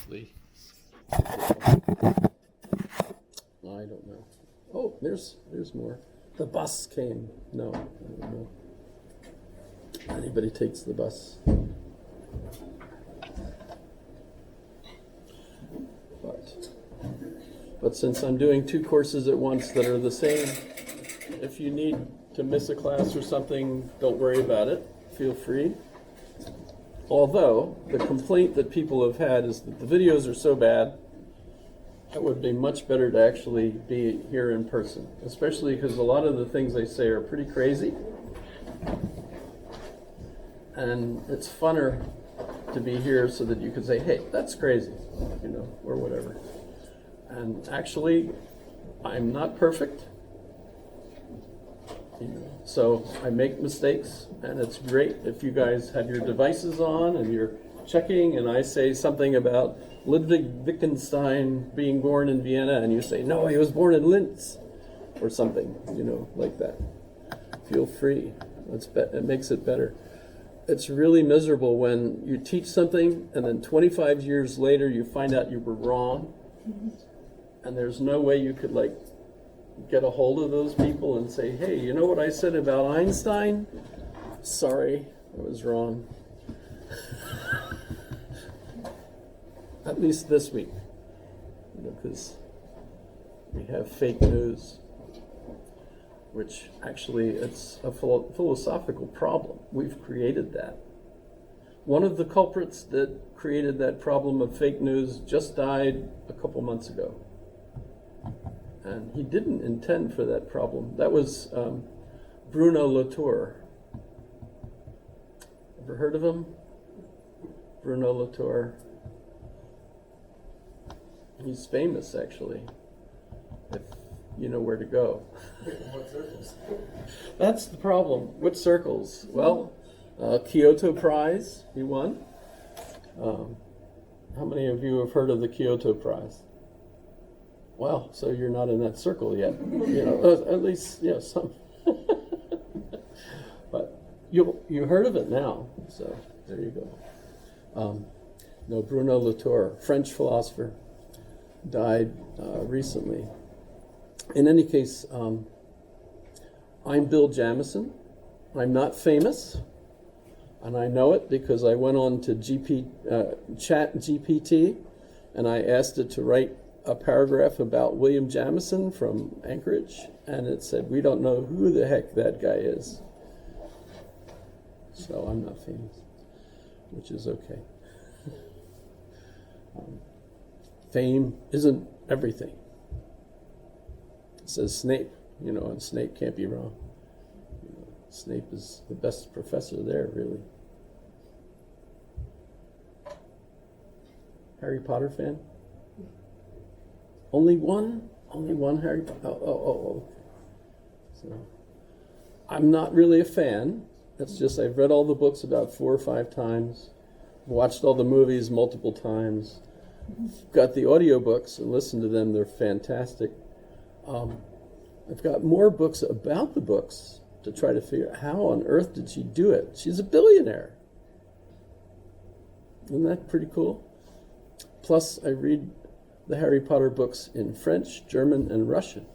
actually. I don't know. Oh, there's more. The bus came. No, I don't know. Anybody takes the bus. But since I'm doing two courses at once that are the same, if you need to miss a class or something, don't worry about it. Feel free. Although, the complaint that people have had is that the videos are so bad, it would be much better to actually be here in person, especially because a lot of the things they say are pretty crazy. And it's funner to be here so that you can say, hey, that's crazy, you know, or whatever. And actually, I'm not perfect. You know, so I make mistakes, and it's great if you guys have your devices on and you're checking, and I say something about Ludwig Wittgenstein being born in Vienna, and you say, no, he was born in Linz, or something, you know, like that. Feel free. It makes it better. It's really miserable when you teach something, and then 25 years later you find out you were wrong, and there's no way you could, like, get a hold of those people and say, hey, you know what I said about Einstein? Sorry, I was wrong. At least this week, you know, because we have fake news, which actually it's a philosophical problem. We've created that. One of the culprits that created that problem of fake news just died a couple months ago. And he didn't intend for that problem. That was Bruno Latour. Ever heard of him? Bruno Latour. He's famous, actually, if you know where to go. What circles? That's the problem. Which circles? Well, Kyoto Prize, he won. How many of you have heard of the Kyoto Prize? Well, so you're not in that circle yet. You know, at least, yeah, some. But you heard of it now, so there you go. No, Bruno Latour, French philosopher, died recently. In any case, I'm Bill Jamison. I'm not famous, and I know it because I went on to Chat GPT, and I asked it to write a paragraph about William Jamison from Anchorage, and it said, we don't know who the heck that guy is. So I'm not famous, which is okay. Fame isn't everything. It says Snape, you know, and Snape can't be wrong. You know, Snape is the best professor there, really. Harry Potter fan? Only one Harry Potter. Oh. So, I'm not really a fan. It's just I've read all the books about 4 or 5 times, watched all the movies multiple times, got the audiobooks and listened to them. They're fantastic. I've got more books about the books to try to figure out how on earth did she do it. She's a billionaire. Isn't that pretty cool? Plus, I read the Harry Potter books in French, German, and Russian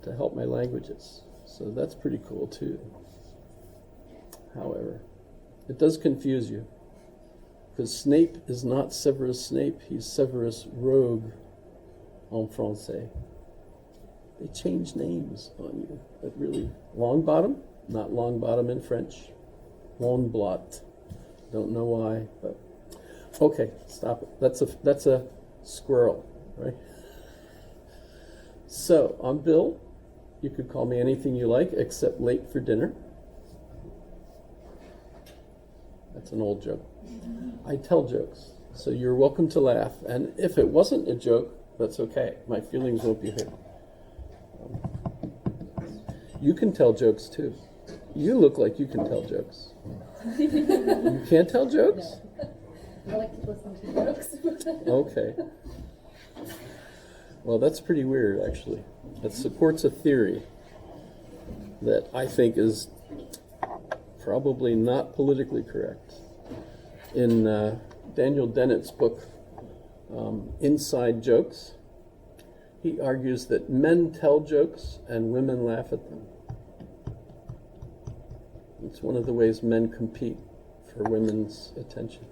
to help my languages. So that's pretty cool too. However, it does confuse you because Snape is not Severus Snape, he's Severus Rogue en français. They change names on you. But really, Longbottom, not Longbottom in French. Longbot. Don't know why, but okay, stop it. That's a squirrel, right? So, I'm Bill. You could call me anything you like except late for dinner. That's an old joke. I tell jokes, so you're welcome to laugh. And if it wasn't a joke, that's okay. My feelings won't be hurt. You can tell jokes too. You look like you can tell jokes. You can't tell jokes? No. I like to listen to jokes. Okay. Well, that's pretty weird, actually. That supports a theory that I think is probably not politically correct. In Daniel Dennett's book, Inside Jokes, he argues that men tell jokes and women laugh at them. It's one of the ways men compete for women's attention.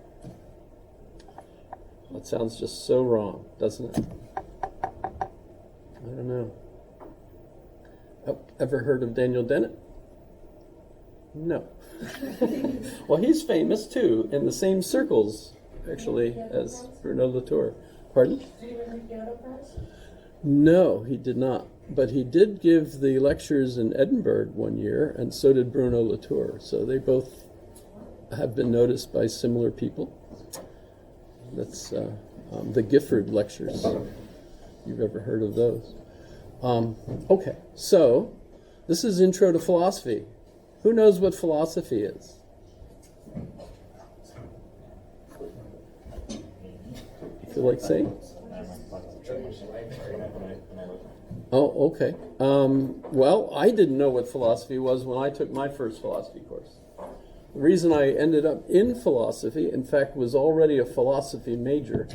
That sounds just so wrong, doesn't it? I don't know. Ever heard of Daniel Dennett? No. Well, he's famous too, in the same circles, actually, as Bruno Latour. Pardon? Did he win the piano prize? No, he did not. But he did give the lectures in Edinburgh one year, and so did Bruno Latour. So they both have been noticed by similar people. That's the Gifford lectures. You've ever heard of those? Okay, so this is Intro to Philosophy. Who knows what philosophy is? You feel like saying? Oh, okay. Well, I didn't know what philosophy was when I took my first philosophy course. The reason I ended up in philosophy, in fact, was already a philosophy major,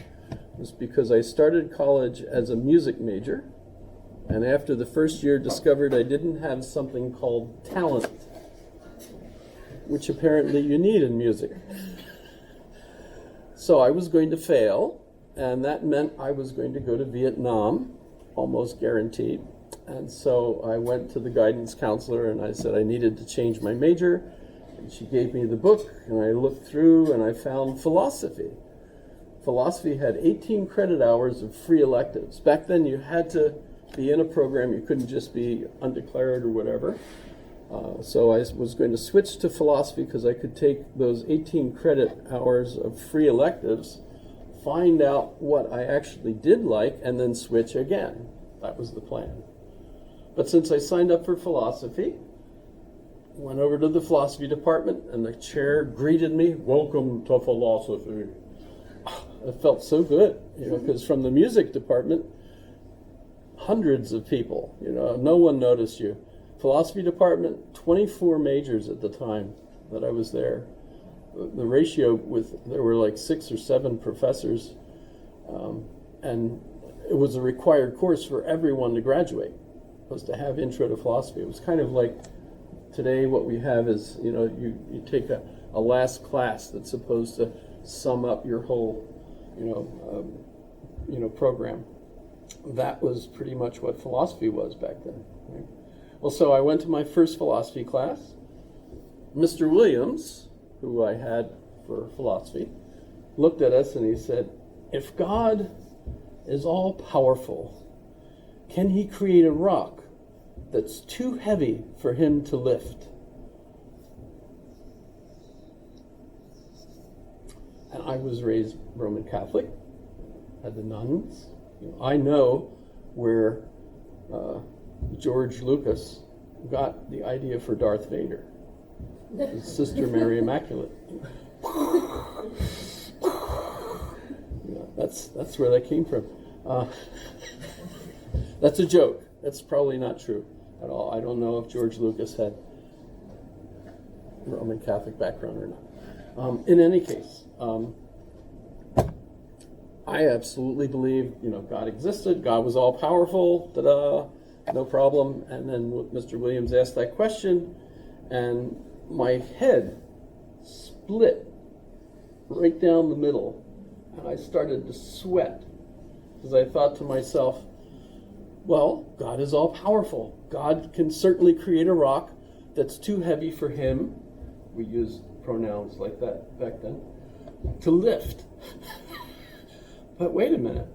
was because I started college as a music major, and after the first year discovered I didn't have something called talent, which apparently you need in music. So I was going to fail, and that meant I was going to go to Vietnam, almost guaranteed. And so I went to the guidance counselor and I said I needed to change my major. And she gave me the book, and I looked through and I found philosophy. Philosophy had 18 credit hours of free electives. Back then you had to be in a program, you couldn't just be undeclared or whatever. So I was going to switch to philosophy because I could take those 18 credit hours of free electives, find out what I actually did like, and then switch again. That was the plan. But since I signed up for philosophy, went over to the philosophy department, and the chair greeted me, "Welcome to philosophy." It felt so good, because from the music department, hundreds of people, no one noticed you. Philosophy department, 24 majors at the time that I was there. The ratio there were like 6 or 7 professors, and it was a required course for everyone to graduate, was to have Intro to Philosophy. It was kind of like today what we have is, you take a last class that's supposed to sum up your whole, program. That was pretty much what philosophy was back then. Right? Well, so I went to my first philosophy class. Mr. Williams, who I had for philosophy, looked at us and he said, "If God is all powerful, can he create a rock that's too heavy for him to lift?" And I was raised Roman Catholic, had the nuns. I know where George Lucas got the idea for Darth Vader. His Sister Mary Immaculate. That's where that came from. That's a joke. That's probably not true at all. I don't know if George Lucas had Roman Catholic background or not. In any case, I absolutely believe, God existed. God was all powerful. No problem. And then Mr. Williams asked that question, and my head split right down the middle, and I started to sweat because I thought to myself, well, God is all powerful. God can certainly create a rock that's too heavy for him. We used pronouns like that back then, to lift. But wait a minute.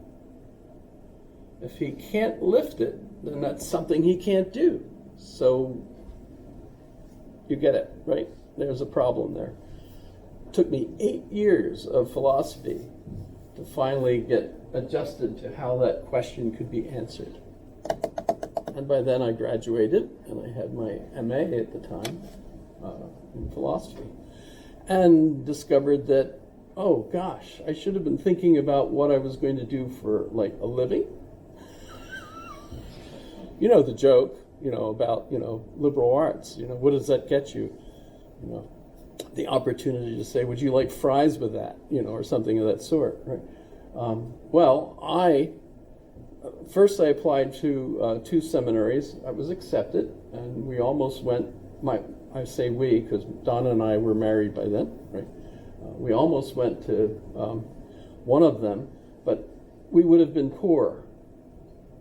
If he can't lift it, then that's something he can't do. So you get it, right? There's a problem there. It took me 8 years of philosophy to finally get adjusted to how that question could be answered. And by then I graduated, and I had my MA at the time in philosophy, and discovered that, oh gosh, I should have been thinking about what I was going to do for like a living. The joke, about, liberal arts, what does that get you? the opportunity to say, would you like fries with that, or something of that sort, right? First I applied to 2 seminaries. I was accepted, and we almost went, I say we, because Donna and I were married by then, right? We almost went to one of them, but we would have been poor.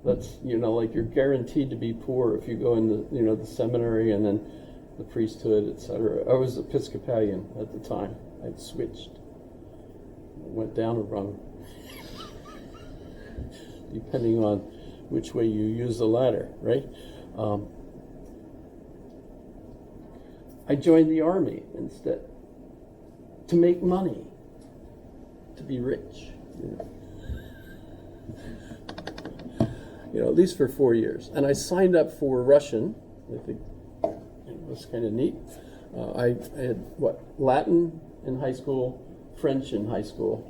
That's, like you're guaranteed to be poor if you go into, the seminary and then the priesthood, etc. I was Episcopalian at the time. I'd switched. Went down a rung, depending on which way you use the ladder, right? I joined the army instead to make money, to be rich. At least for 4 years. And I signed up for Russian. I think it was kind of neat. I had, Latin in high school, French in high school.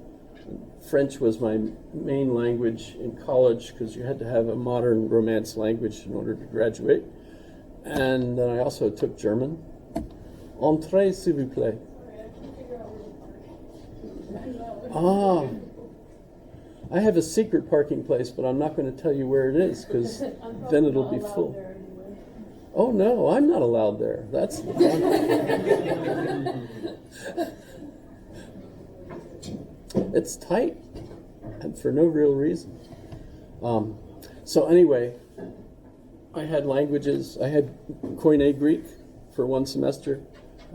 French was my main language in college because you had to have a modern Romance language in order to graduate. And then I also took German. Entrez, s'il vous plaît. Ah. I have a secret parking place, but I'm not going to tell you where it is because then it'll be full. Oh no, I'm not allowed there. That's the It's tight, and for no real reason. So anyway, I had languages. I had Koine Greek for 1 semester,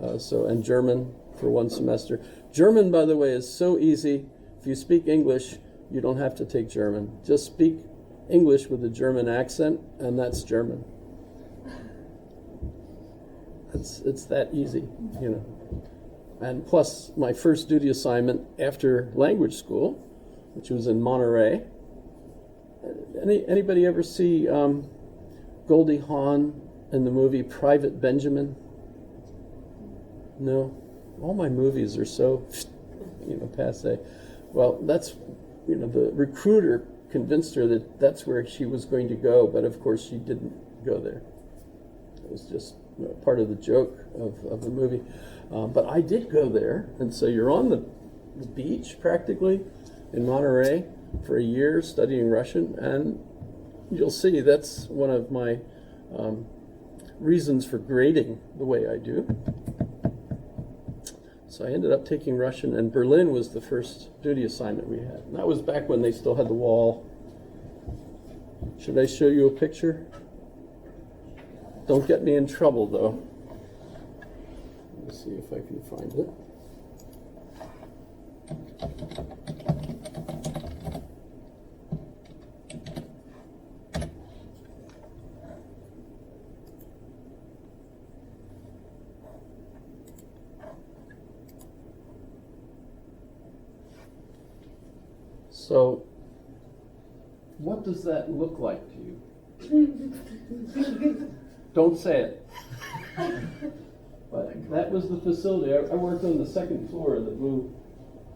and German for 1 semester. German, by the way, is so easy. If you speak English, you don't have to take German. Just speak English with a German accent, and that's German. It's that easy, And plus, my first duty assignment after language school, which was in Monterey. Anybody ever see Goldie Hawn in the movie Private Benjamin? No? All my movies are so, passé. Well, that's, the recruiter convinced her that that's where she was going to go, but of course she didn't go there. It was just part of the joke of the movie. But I did go there, and so you're on the beach practically in Monterey for a year studying Russian, and you'll see that's one of my reasons for grading the way I do. So I ended up taking Russian, and Berlin was the first duty assignment we had. And that was back when they still had the wall. Should I show you a picture? Don't get me in trouble, though. Let's see if I can find it. So, what does that look like to you? Don't say it. But that was the facility. I worked on the second floor of the blue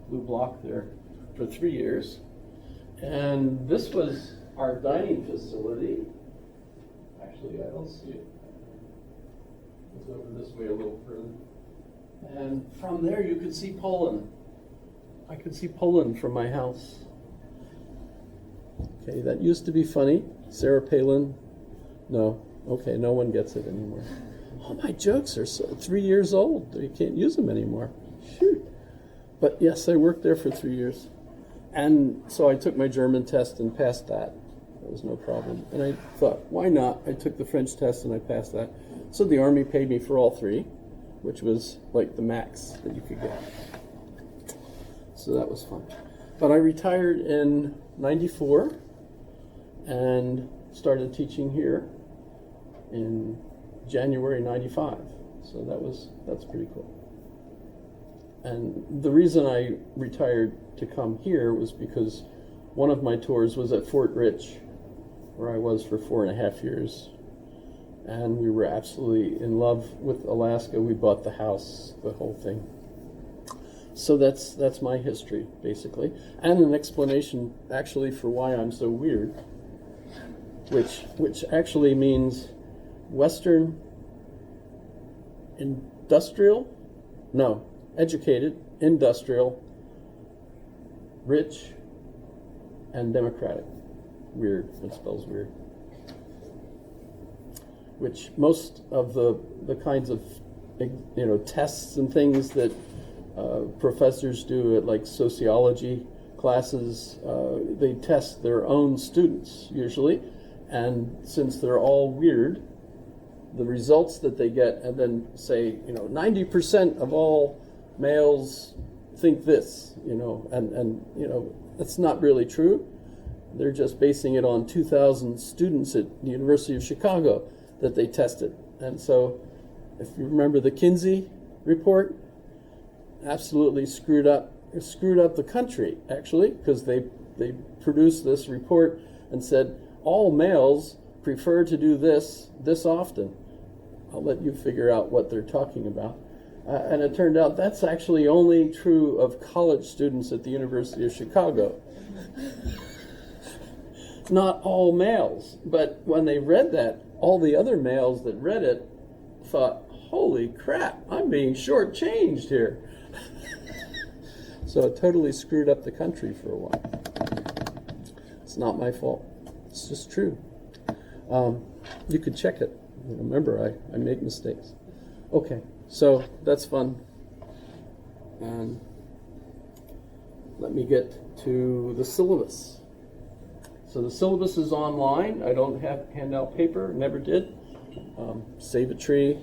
block there for 3 years. And this was our dining facility. Actually, I don't see it. It's over this way a little further. And from there you could see Poland. I could see Poland from my house. Okay, that used to be funny. Sarah Palin. No. Okay, no one gets it anymore. All my jokes are 3 years old. You can't use them anymore. Shoot. But yes, I worked there for 3 years. And so I took my German test and passed that. There was no problem. And I thought, why not? I took the French test and I passed that. So the Army paid me for all 3, which was like the max that you could get. So that was fun. But I retired in '94 and started teaching here in January '95. So that's pretty cool. And the reason I retired to come here was because one of my tours was at Fort Rich, where I was for 4.5 years. And we were absolutely in love with Alaska. We bought the house, the whole thing. So that's my history, basically. And an explanation, actually, for why I'm so weird, which actually means Western Industrial No, educated, industrial, rich, and democratic. Weird, it spells weird. Which most of the kinds of tests and things that professors do at like sociology classes, they test their own students usually, and since they're all weird, the results that they get, and then say 90% of all males think this, and that's not really true. They're just basing it on 2,000 students at the University of Chicago that they tested. And so, if you remember the Kinsey report, absolutely screwed up the country, actually, because they produced this report and said all males prefer to do this often. I'll let you figure out what they're talking about. And it turned out that's actually only true of college students at the University of Chicago. Not all males. But when they read that, all the other males that read it thought, holy crap, I'm being shortchanged here. So it totally screwed up the country for a while. It's not my fault. It's just true. You could check it. Remember, I make mistakes. Okay, so that's fun. And let me get to the syllabus. So the syllabus is online. I don't hand out paper, never did. Save a tree.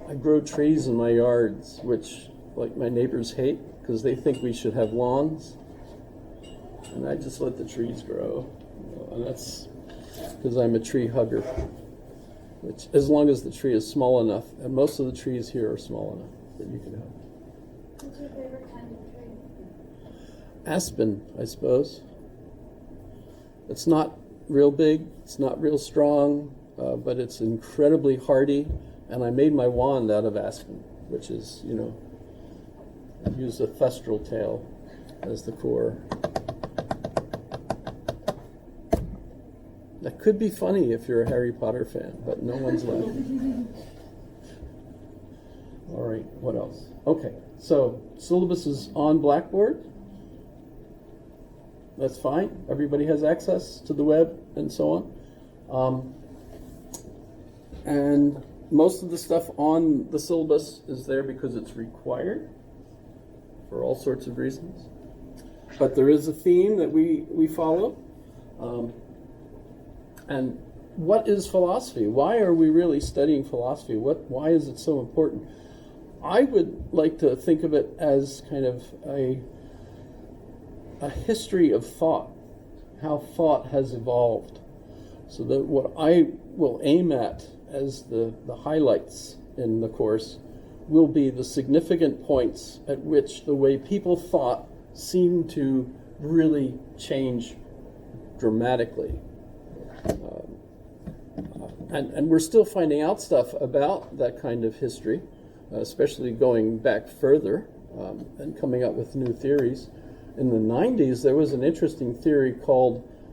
I grow trees in my yards, which like my neighbors hate because they think we should have lawns. And I just let the trees grow. And that's because I'm a tree hugger. Which, as long as the tree is small enough, and most of the trees here are small enough that you can hug. What's your favorite kind of tree? Aspen, I suppose. It's not real big, it's not real strong, but it's incredibly hardy. And I made my wand out of aspen, which is, I use a thestral tail as the core. That could be funny if you're a Harry Potter fan, but no one's laughing. All right, what else? Okay, so syllabus is on Blackboard. That's fine. Everybody has access to the web and so on. And most of the stuff on the syllabus is there because it's required for all sorts of reasons. But there is a theme that we follow. And what is philosophy? Why are we really studying philosophy? Why is it so important? I would like to think of it as kind of a history of thought, how thought has evolved. So that what I will aim at as the highlights in the course will be the significant points at which the way people thought seemed to really change dramatically. And we're still finding out stuff about that kind of history, especially going back further and coming up with new theories. In the 90s, there was an interesting theory called